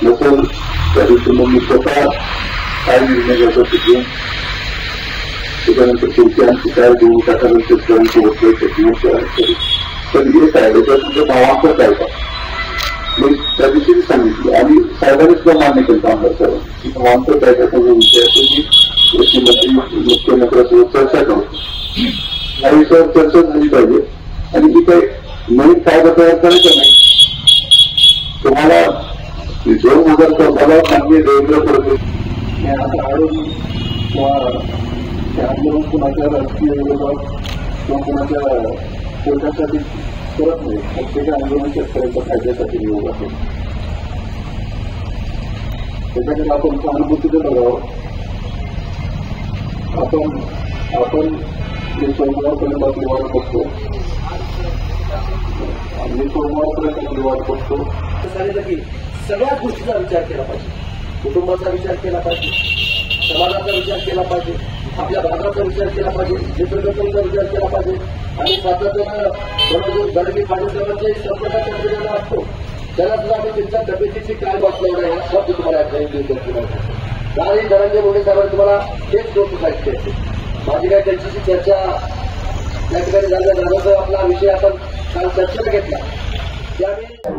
नसेल त्या दिवशी मग मी स्वतः काय निर्णय घ्यायचा ते घेऊन त्याच्यानंतर शेवटी आमची काय भूमिका करायची शेतकऱ्यांची होते तर एक आहे त्याच्यानंतर भावांतर आहे का मी त्या दिवशी सांगितलं आणि साहेबांनी सुद्धा मान्य केलं आमदार साहेब की भावांतर कायद्याचा जो विषय आहे तो मी कृषीमंत्री मुख्यमंत्र्यांसोबत चर्चा करतो या विषयावर चर्चा झाली पाहिजे आणि जी काही नवीन कायदा तयार करायचा नाही तुम्हाला 2014 मान्य देवेंद्र फडणवीस आंदोलन कुणाच्या राजकीय विरोधात किंवा कुणाच्या पोटासाठी करत नाही प्रत्येक आंदोलन शेतकऱ्यांच्या फायद्यासाठी निवड आहे त्याच्याकडे आपण सहानुभूतीने बघावं आपण सोमवारपर्यंत आपली वाट बघतो आणि सोमवारपर्यंत आपली वाट बघतो सगळ्याच गोष्टीचा विचार केला पाहिजे कुटुंबाचा विचार केला पाहिजे समाजाचा विचार केला पाहिजे आपल्या भागाचा विचार केला पाहिजे निसर्गाचा विचार केला पाहिजे आणि सातत्यानं गडबी पाणी संकटाच्या दिलेला असतो त्याला सुद्धा आम्ही त्यांच्या तब्येतीची काय बसलेला आहे शब्द तुम्हाला काही धनंजय मुंडे साहेबांनी तुम्हाला हेच गोष्ट सांगितली माझी काय त्यांच्याशी चर्चा या ठिकाणी झाल्यानंतर आपला विषय आपण काल चर्चेला घेतला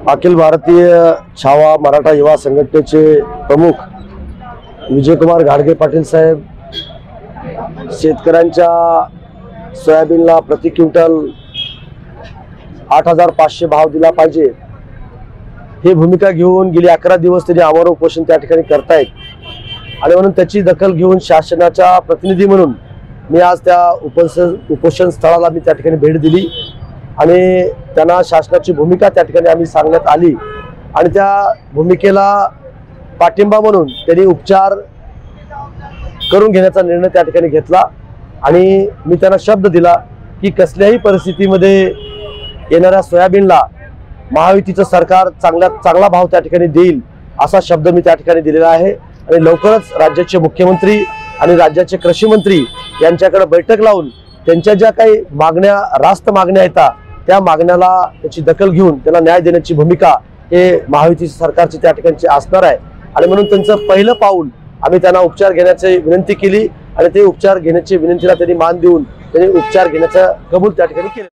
अखिल भारतीय छावा मराठा युवा संघटनेचे प्रमुख विजयकुमार घाडगे पाटील साहेब शेतकऱ्यांच्या सोयाबीनला प्रति क्विंटल 8,500 भाव दिला पाहिजे ही भूमिका घेऊन गेली 11 दिवस त्यांनी आमरण उपोषण त्या ठिकाणी करतायत आणि म्हणून त्याची दखल घेऊन शासनाचा प्रतिनिधी म्हणून मी आज त्या उपोषण स्थळाला मी त्या ठिकाणी भेट दिली आणि त्यांना शासनाची भूमिका त्या ठिकाणी आम्ही सांगण्यात आली आणि त्या भूमिकेला पाठिंबा म्हणून त्यांनी उपचार करून घेण्याचा निर्णय त्या ठिकाणी घेतला आणि मी त्यांना शब्द दिला की कसल्याही परिस्थितीमध्ये येणाऱ्या सोयाबीनला महायुतीचं सरकार चांगला भाव त्या ठिकाणी देईल असा शब्द मी त्या ठिकाणी दिलेला आहे आणि लवकरच राज्याचे मुख्यमंत्री आणि राज्याचे कृषी मंत्री यांच्याकडे बैठक लावून त्यांच्या ज्या काही मागण्या रास्त मागण्या आहेत त्या मागण्याला त्याची दखल घेऊन त्याला न्याय देण्याची भूमिका हे महायुती सरकारची त्या ठिकाणी असणार आहे आणि म्हणून त्यांचं पहिलं पाऊल आम्ही त्यांना उपचार घेण्याची विनंती केली आणि ते उपचार घेण्याची विनंतीला त्यांनी मान देऊन त्यांनी उपचार घेण्याचा कबूल त्या ठिकाणी केले।